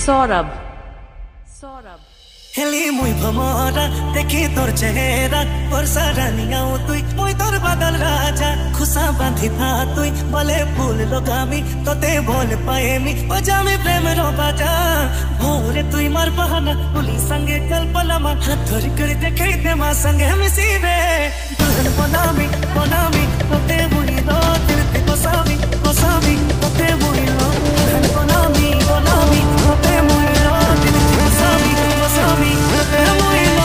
Saurabh heli मुई भमरा देखी तोर चेहरा और सारानिया तुई मुई तोर बादल राजा खुशा बांधी था तुई बोले फूल लोगामी तोते बोल पाएमी बजामी प्रेम रो बाजा भोरे तुई मार बहाना पुली संगे कल्पलमा हाथ धरी कर देखे ते मा संगे मिसी रे दुल्हन बनामी तोते मुई रो दिल ते कोसामी तोते मुई रो दुल्हन बनामी तोते मुई रो दिल ते कोसामी तोते मुई रो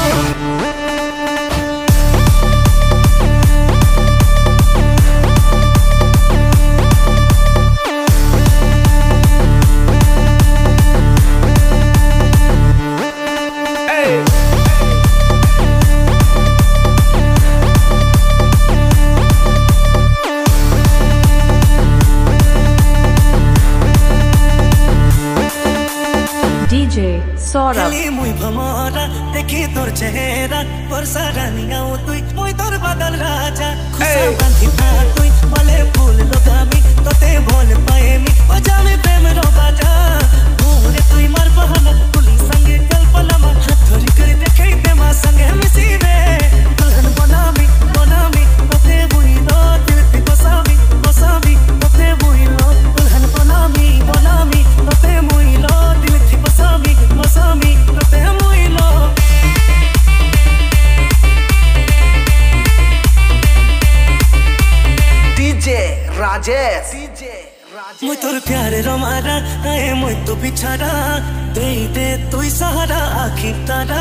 सौरभ मुई भमरा देखी तोर चेहरा और सारानिया तुई मुई तोर बादल राजा खुशा बांधी था तुई बोले फूल लोगामी तोते बोल पाएमी बजामी प्रेम रो बाजा भोरे तुई मार बहाना पुली संगे कल्पलमा हाथ धरी कर देखे ते मा संगे मिसी रे दुल्हन बनामी तोते मुई रो दिल ते कोसामी तोते मुई रो दुल्हन बनामी तोते मुई रो दिल ते कोसामी तोते मुई लो डीजे राजेश मुई तोर प्यारे रमारा आए मुई तो बिछारा दे तुई सहारा आखी तारा